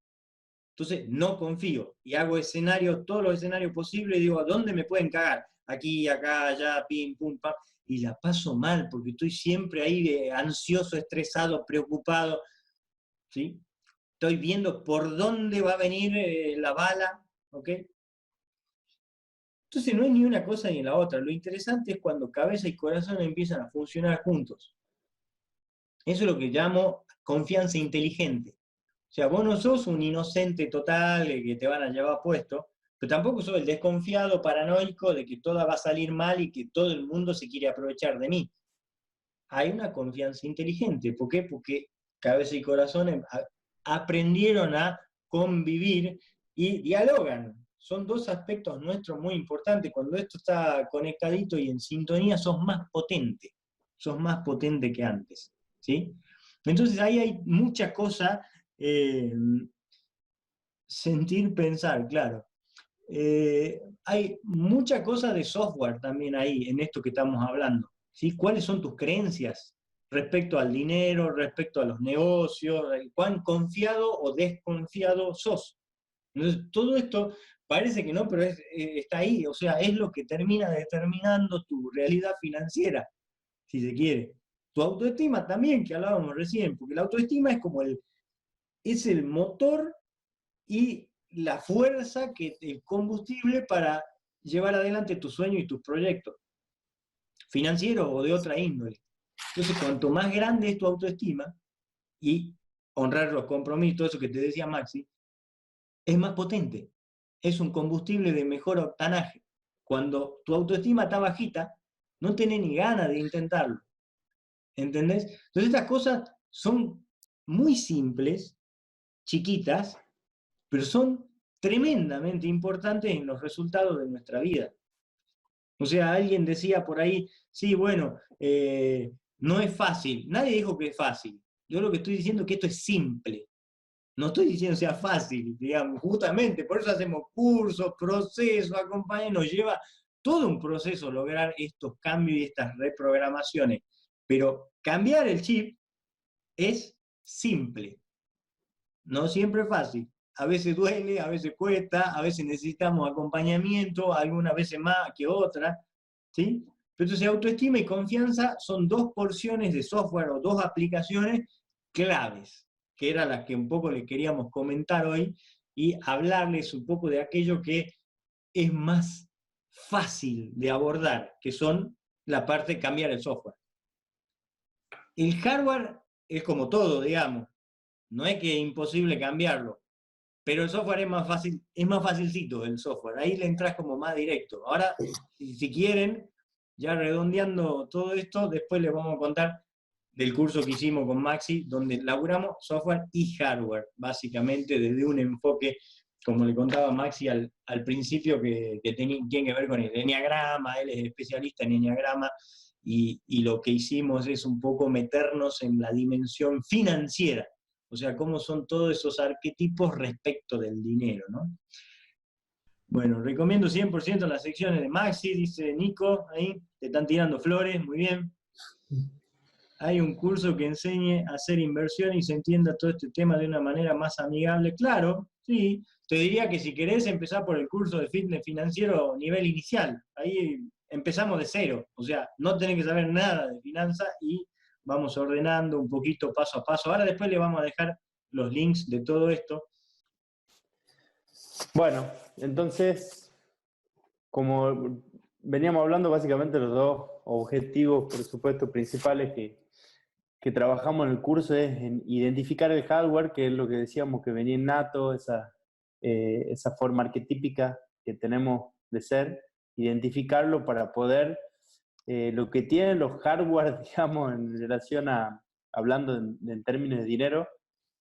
Entonces, no confío y hago escenarios, todos los escenarios posibles y digo, ¿a dónde me pueden cagar? Aquí, acá, allá, pim, pum, pam. Y la paso mal porque estoy siempre ahí ansioso, estresado, preocupado, ¿sí? Estoy viendo por dónde va a venir la bala, ¿ok? Entonces no es ni una cosa ni la otra. Lo interesante es cuando cabeza y corazón empiezan a funcionar juntos. Eso es lo que llamo confianza inteligente. O sea, vos no sos un inocente total que te van a llevar puesto, pero tampoco sos el desconfiado paranoico de que todo va a salir mal y que todo el mundo se quiere aprovechar de mí. Hay una confianza inteligente. ¿Por qué? Porque cabeza y corazón aprendieron a convivir y dialogan. Son dos aspectos nuestros muy importantes. Cuando esto está conectadito y en sintonía, sos más potente que antes, ¿sí? Entonces ahí hay mucha cosa, sentir, pensar, claro. Hay mucha cosa de software también ahí, en esto que estamos hablando, ¿sí? ¿Cuáles son tus creencias respecto al dinero, respecto a los negocios? ¿Cuán confiado o desconfiado sos? Entonces, todo esto parece que no, pero está ahí, o sea, es lo que termina determinando tu realidad financiera, si se quiere. Tu autoestima también, que hablábamos recién, porque la autoestima es como es el motor y la fuerza, el combustible para llevar adelante tus sueños y tus proyectos, financieros o de otra índole. Entonces, cuanto más grande es tu autoestima y honrar los compromisos, eso que te decía Maxi, es más potente. Es un combustible de mejor octanaje. Cuando tu autoestima está bajita, no tenés ni ganas de intentarlo. ¿entendés? Entonces estas cosas son muy simples, chiquitas, pero son tremendamente importantes en los resultados de nuestra vida. O sea, alguien decía por ahí, sí, bueno, no es fácil. Nadie dijo que es fácil. Yo lo que estoy diciendo es que esto es simple. No estoy diciendo que sea fácil, digamos, justamente, por eso hacemos cursos, procesos, acompañamos, nos lleva todo un proceso lograr estos cambios y estas reprogramaciones. Pero cambiar el chip es simple, no siempre es fácil. A veces duele, a veces cuesta, a veces necesitamos acompañamiento, algunas veces más que otras, ¿sí? Pero entonces autoestima y confianza son dos porciones de software o dos aplicaciones claves, que eran las que un poco les queríamos comentar hoy y hablarles un poco de aquello que es más fácil de abordar, que son la parte de cambiar el software. El hardware es como todo, digamos, no es que es imposible cambiarlo, pero el software es más facilcito el software, ahí le entras como más directo. Ahora, si quieren, ya redondeando todo esto, después les vamos a contar del curso que hicimos con Maxi, donde laburamos software y hardware, básicamente desde un enfoque, como le contaba Maxi al principio, que tiene que ver con el enneagrama, él es especialista en enneagrama, y lo que hicimos es un poco meternos en la dimensión financiera, o sea, cómo son todos esos arquetipos respecto del dinero, ¿no? Bueno, recomiendo 100% las secciones de Maxi, dice Nico, ahí, te están tirando flores, muy bien. Hay un curso que enseñe a hacer inversión y se entienda todo este tema de una manera más amigable. Claro, sí. Te diría que si querés empezar por el curso de fitness financiero nivel inicial, ahí empezamos de cero. O sea, no tenés que saber nada de finanzas y vamos ordenando un poquito paso a paso. Ahora después le vamos a dejar los links de todo esto. Bueno, entonces, como veníamos hablando, básicamente los dos objetivos, por supuesto, principales que trabajamos en el curso es en identificar el hardware, que es lo que decíamos que venía innato, esa forma arquetípica que tenemos de ser, identificarlo para poder, lo que tienen los hardware, digamos, en relación a, hablando en términos de dinero,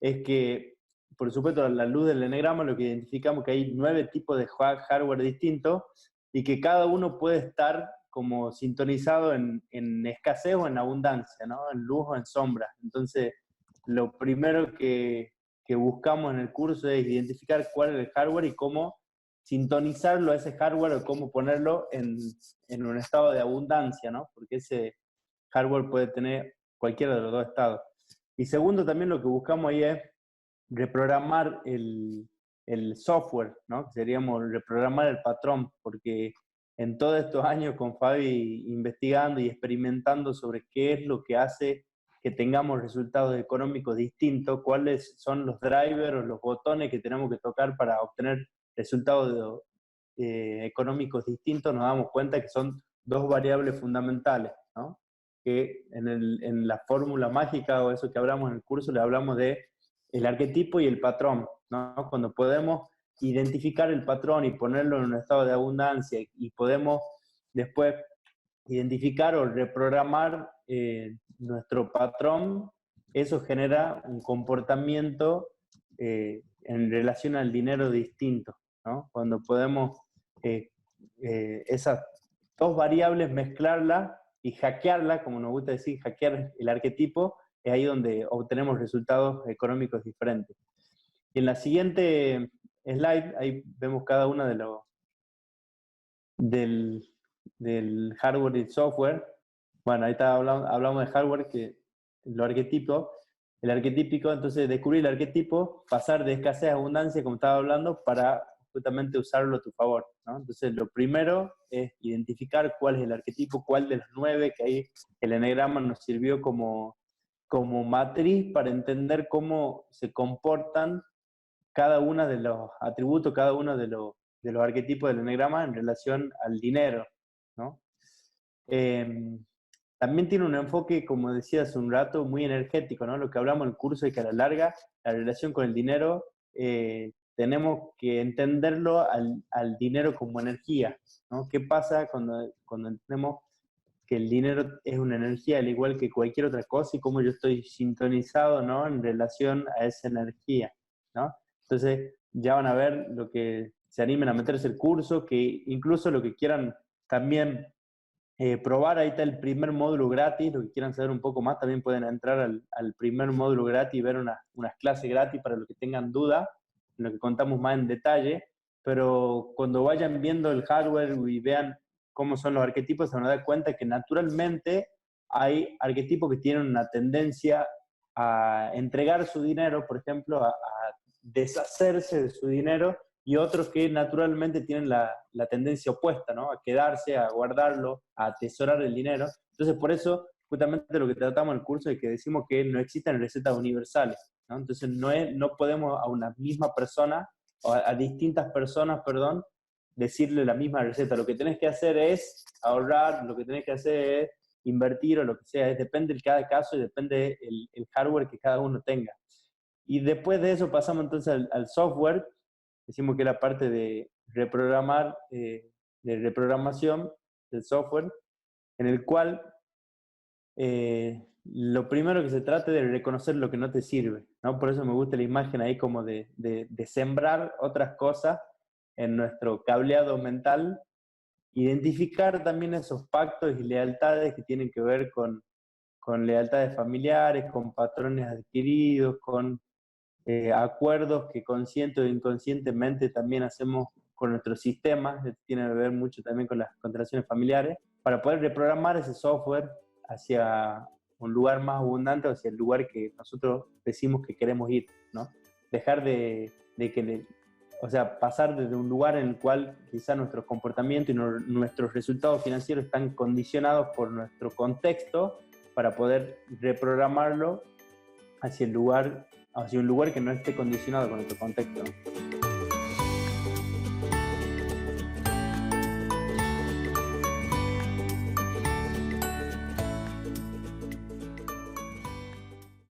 es que, por supuesto, a la luz del enegrama, lo que identificamos que hay 9 tipos de hardware distintos y que cada uno puede estar como sintonizado en escasez o en abundancia, ¿no? En luz o en sombra. Entonces, lo primero que buscamos en el curso es identificar cuál es el hardware y cómo sintonizarlo a ese hardware o cómo ponerlo en un estado de abundancia, ¿no? Porque ese hardware puede tener cualquiera de los dos estados. Y segundo, también lo que buscamos ahí es reprogramar el software, ¿no? Seríamos reprogramar el patrón, porque en todos estos años con Fabi investigando y experimentando sobre qué es lo que hace que tengamos resultados económicos distintos, cuáles son los drivers o los botones que tenemos que tocar para obtener resultados económicos distintos, nos damos cuenta que son dos variables fundamentales, ¿no? Que en la fórmula mágica o eso que hablamos en el curso, le hablamos de el arquetipo y el patrón, ¿no? Cuando podemos identificar el patrón y ponerlo en un estado de abundancia y podemos después identificar o reprogramar nuestro patrón, eso genera un comportamiento en relación al dinero distinto, ¿no? Cuando podemos esas dos variables mezclarlas y hackearla, como nos gusta decir, hackear el arquetipo, es ahí donde obtenemos resultados económicos diferentes. Y en la siguiente slide, ahí vemos cada una de los del hardware y software. Bueno, ahí está, hablamos de hardware, que lo arquetipo, el arquetípico, entonces descubrir el arquetipo, pasar de escasez a abundancia, como estaba hablando, para justamente usarlo a tu favor, ¿no? Entonces lo primero es identificar cuál es el arquetipo, cuál de los 9, que ahí el eneagrama nos sirvió como matriz para entender cómo se comportan cada uno de los atributos, cada uno de los arquetipos del eneagrama en relación al dinero, ¿no? También tiene un enfoque, como decía hace un rato, muy energético, ¿no? Lo que hablamos en el curso es que a la larga la relación con el dinero tenemos que entenderlo al dinero como energía, ¿no? ¿Qué pasa cuando entendemos que el dinero es una energía al igual que cualquier otra cosa y cómo yo estoy sintonizado, ¿no? En relación a esa energía, ¿no? Entonces ya van a ver lo que se animen a meterse el curso, que incluso lo que quieran también probar, ahí está el primer módulo gratis, lo que quieran saber un poco más también pueden entrar al primer módulo gratis y ver unas clases gratis para los que tengan duda, en lo que contamos más en detalle, pero cuando vayan viendo el hardware y vean cómo son los arquetipos, se van a dar cuenta que naturalmente hay arquetipos que tienen una tendencia a entregar su dinero, por ejemplo, a deshacerse de su dinero, y otros que naturalmente tienen la tendencia opuesta, ¿no? A quedarse, a guardarlo, a atesorar el dinero. Entonces, por eso, justamente lo que tratamos en el curso es que decimos que no existen recetas universales, ¿no? Entonces, no podemos a una misma persona, o a distintas personas, perdón, decirle la misma receta. Lo que tenés que hacer es ahorrar, lo que tenés que hacer es invertir o lo que sea. Depende de cada caso y depende el hardware que cada uno tenga. Y después de eso pasamos entonces al software. Decimos que es la parte de reprogramar, de reprogramación del software, en el cual lo primero que se trata es de reconocer lo que no te sirve, ¿no? Por eso me gusta la imagen ahí como de sembrar otras cosas en nuestro cableado mental, identificar también esos pactos y lealtades que tienen que ver con lealtades familiares, con patrones adquiridos, con acuerdos que consciente o inconscientemente también hacemos con nuestros sistemas, tiene que ver mucho también con las constelaciones familiares, para poder reprogramar ese software hacia un lugar más abundante, hacia el lugar que nosotros decimos que queremos ir, ¿no? Dejar o sea, pasar desde un lugar en el cual quizá nuestro comportamiento y nuestros resultados financieros están condicionados por nuestro contexto, para poder reprogramarlo hacia un lugar que no esté condicionado con nuestro contexto, ¿no?